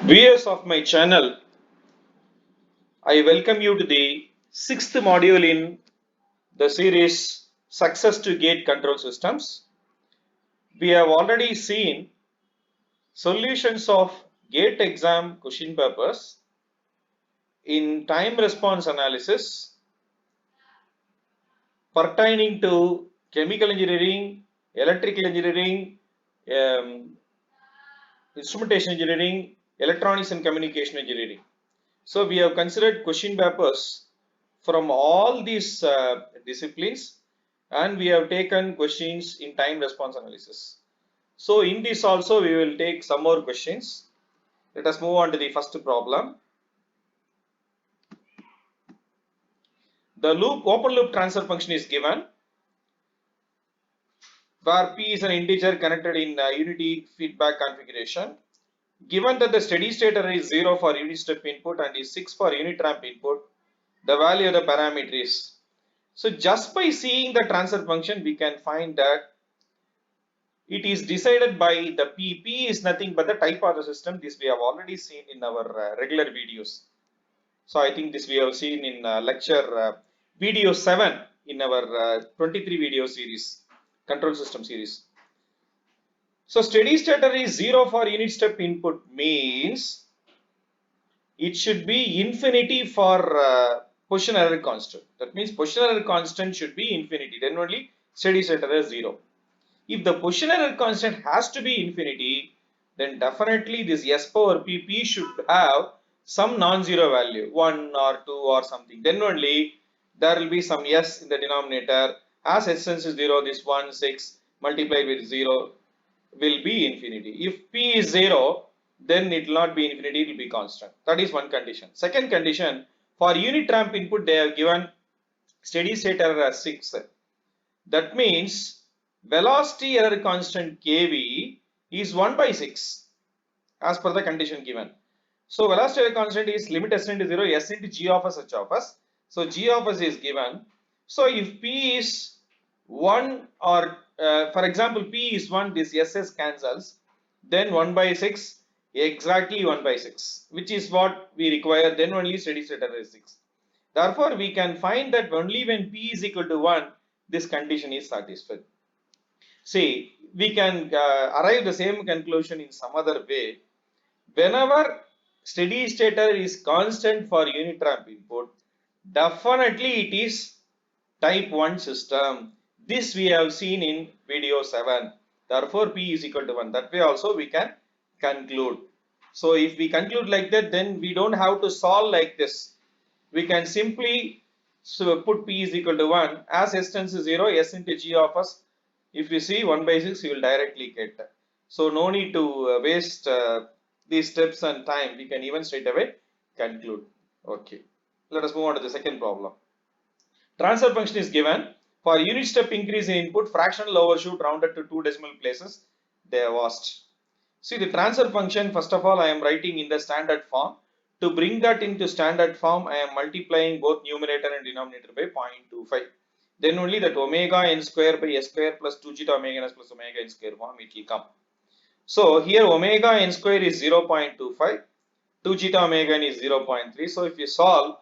Viewers of my channel, I welcome you to the sixth module in the series Success to Gate Control Systems. We have already seen solutions of gate exam question papers in time response analysis pertaining to chemical engineering, electrical engineering, um, instrumentation engineering, electronics and communication engineering. So we have considered question papers from all these disciplines, and we have taken questions in time response analysis. So in this also we will take some more questions. Let us move on to the first problem. The open loop transfer function is given where P is an integer connected in unity feedback configuration. Given that the steady state error is 0 for unit step input and is 6 for unit ramp input, the value of the parameter is. So just by seeing the transfer function, we can find that it is decided by the P. P is nothing but the type of the system. This we have already seen in our regular videos. So I think this we have seen in lecture video 7 in our 23 video series, control system series. So steady state error is 0 for unit step input means it should be infinity for position error constant. That means position error constant should be infinity. Then only steady state error is 0. If the position error constant has to be infinity, then definitely this S power PP should have some non-zero value, 1 or 2 or something. Then only there will be some S in the denominator. As S is 0, this 1, 6 multiplied with 0 will be infinity. If P is 0, then it will not be infinity, it will be constant. That is one condition. Second condition, for unit ramp input, they have given steady state error as 6. That means velocity error constant Kv is 1 by 6 as per the condition given. So velocity error constant is limit s into 0 s into g of s h of s. So g of s is given. So if p is 1 or for example p is 1, this ss cancels, then 1 by 6, exactly 1 by 6, which is what we require, then only steady state error is 6. Therefore we can find that only when p is equal to 1, this condition is satisfied. See, we can arrive the same conclusion in some other way. Whenever steady state error is constant for unit ramp input, definitely it is type 1 system. This we have seen in video 7. Therefore, P is equal to 1. That way also we can conclude. So if we conclude like that, then we don't have to solve like this. We can simply put P is equal to 1. As S tends to 0, S into G of S, if you see 1 by 6, you will directly get. So no need to waste these steps and time. We can even straight away conclude. Okay. Let us move on to the second problem. Transfer function is given. For unit step increase in input, fractional overshoot rounded to 2 decimal places, they have asked. See the transfer function, first of all, I am writing in the standard form. To bring that into standard form, I am multiplying both numerator and denominator by 0.25. Then only that omega n square by s square plus 2 zeta omega n plus omega n square form it will come. So here omega n square is 0.25, 2 zeta omega n is 0.3. So if you solve,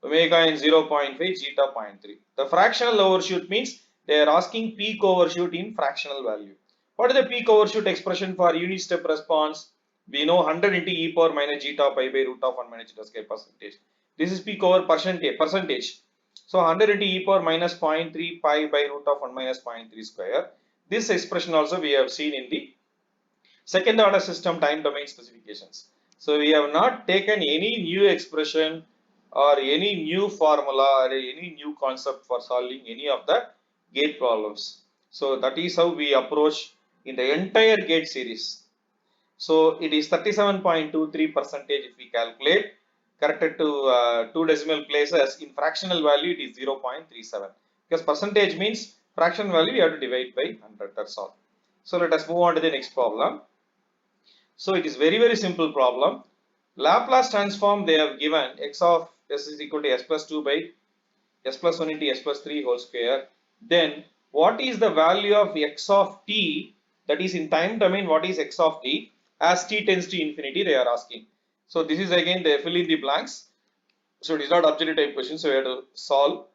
omega n 0.5, zeta 0.3. The fractional overshoot means they are asking peak overshoot in fractional value. What is the peak overshoot expression for unit step response? We know 100 into e power minus zeta pi by root of 1 minus zeta square percentage. This is peak over percentage. So 100 into e power minus 0.3 pi by root of 1 minus 0.3 square. This expression also we have seen in the second order system time domain specifications. So we have not taken any new expression or any new formula or any new concept for solving any of the gate problems. So that is how we approach in the entire gate series. So it is 37.23% if we calculate, corrected to 2 decimal places. In fractional value it is 0.37, because percentage means fractional value you have to divide by 100, that's all. So let us move on to the next problem. So it is very simple problem. Laplace transform they have given x of s is equal to s plus 2 by s plus 1 into s plus 3 whole square. Then what is the value of x of t, that is in time domain, what is x of t as t tends to infinity they are asking. So this is again the fill in the blanks. So it is not objective type question, so we have to solve.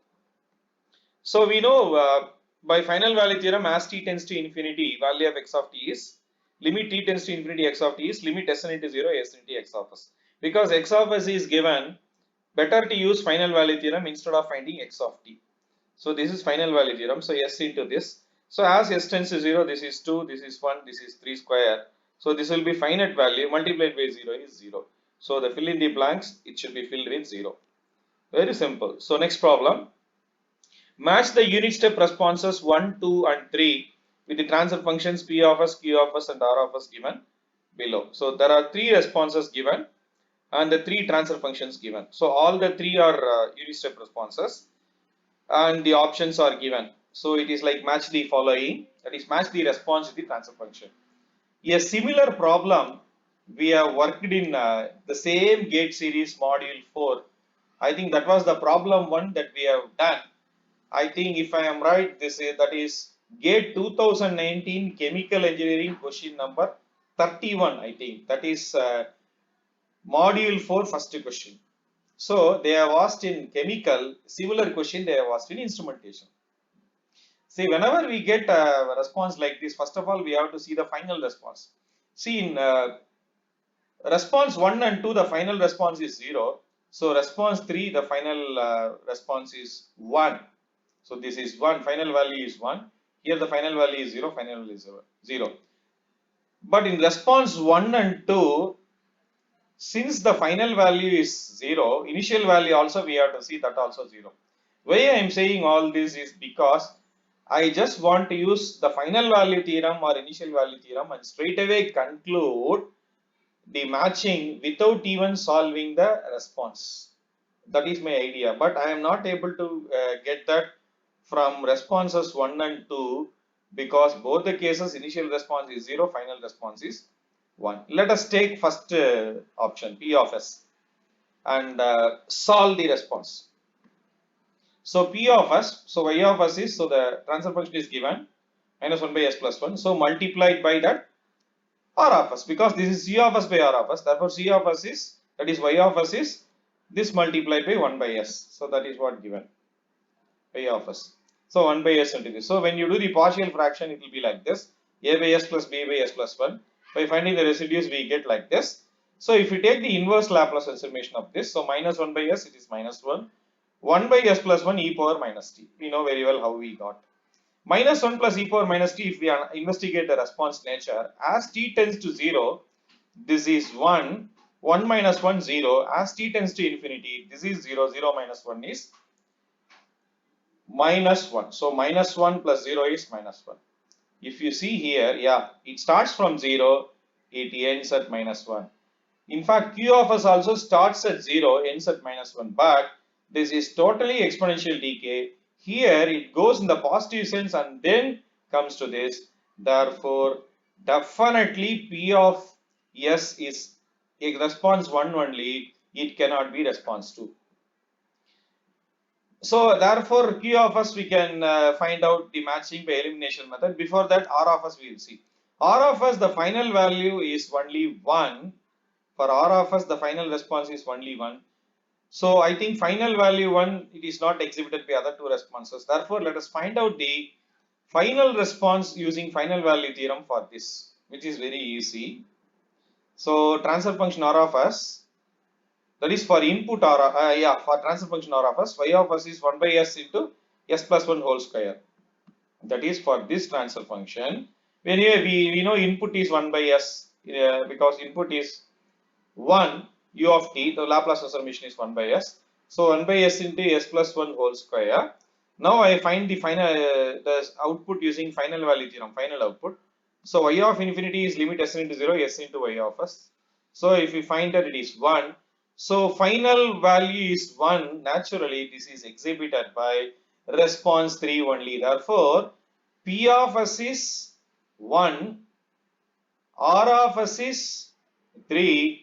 So we know by final value theorem, as t tends to infinity, value of x of t is limit t tends to infinity x of t is limit Sn into 0 S into x of s. Because x of s is given, better to use final value theorem instead of finding x of t. So this is final value theorem. So s into this. So as s tends to 0, this is 2, this is 1, this is 3 square. So this will be finite value multiplied by 0 is 0. So the fill in the blanks, it should be filled with 0. Very simple. So next problem. Match the unit step responses 1, 2 and 3 with the transfer functions P of s, Q of s and R of s given below. So there are 3 responses given and the 3 transfer functions given. So all the 3 are unit step responses and the options are given. So it is like match the following, that is match the response with the transfer function. A similar problem we have worked in the same gate series module 4. I think that was the problem 1 that we have done. I think if I am right, this is that is GATE 2019 chemical engineering question number 31. I think that is module 4 first question. So they have asked in chemical, similar question they have asked in instrumentation. See, whenever we get a response like this, first of all we have to see the final response. See, in response 1 and 2, the final response is 0. So response 3, the final response is 1. So this is 1, final value is 1. Here the final value is 0, final value is 0. But in response 1 and 2, since the final value is 0, initial value also we have to see that also 0. Why I am saying all this is because I just want to use the final value theorem or initial value theorem and straight away conclude the matching without even solving the response. That is my idea, but I am not able to get that from responses 1 and 2 because both the cases initial response is 0, final response is 1. Let us take first option P of s and solve the response. So P of s, so y of s is, so the transfer function is given minus 1 by s plus 1, so multiplied by that R of s, because this is C of s by R of s, therefore C of s is, that is y of s is this multiplied by 1 by s, so that is what given, y of s. So 1 by s into this. So when you do the partial fraction, it will be like this, a by s plus b by s plus 1. By finding the residues, we get like this. So if you take the inverse Laplace transformation of this, so minus 1 by s, it is minus 1. 1 by s plus 1 e power minus t. We know very well how we got. Minus 1 plus e power minus t, if we investigate the response nature, as t tends to 0, this is 1, 1 minus 1, 0. As t tends to infinity, this is 0, 0 minus 1 is minus 1. So minus 1 plus 0 is minus 1. If you see here, yeah, it starts from 0, it ends at minus 1. In fact, Q of s also starts at 0, ends at minus 1. But this is totally exponential decay. Here it goes in the positive sense and then comes to this. Therefore, definitely P of s is a response 1 only. It cannot be response 2. So therefore Q of s we can find out the matching by elimination method. Before that R of s we will see. R of s, the final value is only 1. For R of s the final response is only 1. So I think final value 1, it is not exhibited by other two responses. Therefore let us find out the final response using final value theorem for this, which is very easy. So transfer function R of s, that is for input R, for transfer function R of s, y of s is 1 by s into s plus 1 whole square. That is for this transfer function. When here we know input is 1 by s because input is 1 u of t, the Laplace transformation is 1 by s. So 1 by s into s plus 1 whole square. Now I find the final the output using final value theorem, final output. So y of infinity is limit s into 0, s into y of s. So if we find that it is 1, so final value is 1, naturally this is exhibited by response 3 only. Therefore, P of s is 1, R of s is 3,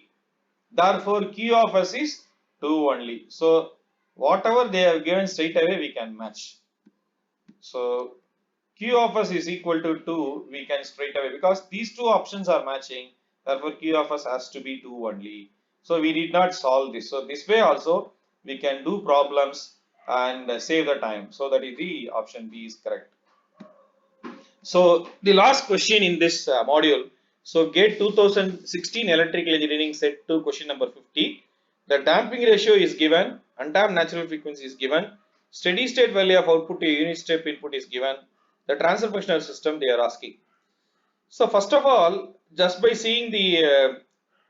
therefore Q of s is 2 only. So whatever they have given straight away we can match. So Q of s is equal to 2, we can straight away, because these two options are matching, therefore Q of s has to be 2 only. So we did not solve this. So this way also we can do problems and save the time. So that is the option B is correct. So the last question in this module. So GATE 2016 electrical engineering set 2 question number 50. The damping ratio is given, undamped natural frequency is given, steady state value of output to unit step input is given, the transfer functional system they are asking. So first of all, just by seeing the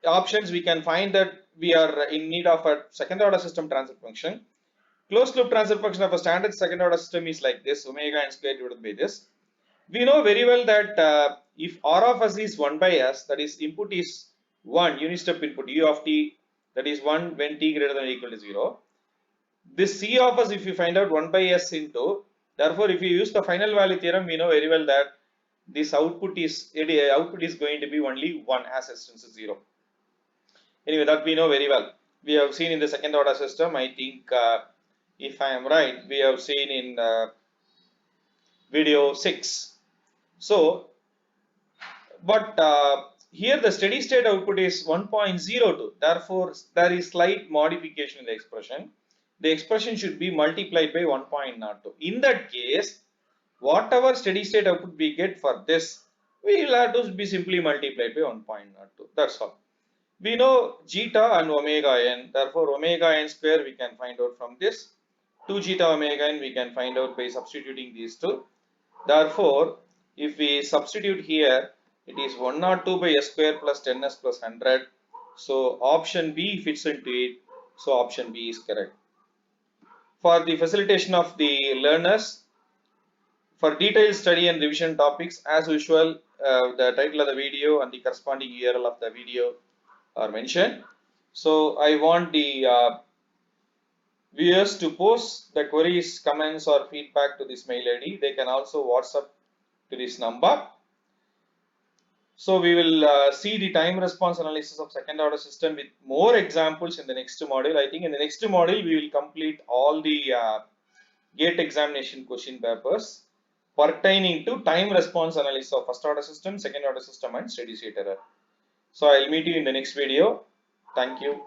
options, we can find that we are in need of a second order system transfer function. Closed loop transfer function of a standard second order system is like this, omega n square divided by this. We know very well that if R of s is 1 by s, that is input is 1, unit step input, u of t, that is 1 when t greater than or equal to 0. This C of s, if you find out 1 by s into, therefore if you use the final value theorem, we know very well that this output is going to be only 1 as distance is 0. Anyway, that we know very well. We have seen in the second order system, I think if I am right, we have seen in video 6. So, but here the steady state output is 1.02. Therefore, there is slight modification in the expression. The expression should be multiplied by 1.02. In that case, whatever steady state output we get for this, we will have to be simply multiplied by 1.02. That's all. We know zeta and omega n. Therefore, omega n square we can find out from this. 2 zeta omega n we can find out by substituting these two. Therefore, if we substitute here, it is 102 by s square plus 10s plus 100. So option B fits into it. So option B is correct. For the facilitation of the learners, for detailed study and revision topics, as usual, the title of the video and the corresponding URL of the video are mentioned. So I want the viewers to post the queries, comments or feedback to this mail ID. They can also WhatsApp to this number. So we will see the time response analysis of second order system with more examples in the next module. I think in the next module we will complete all the GATE examination question papers pertaining to time response analysis of first order system, second order system and steady state error. So I'll meet you in the next video. Thank you.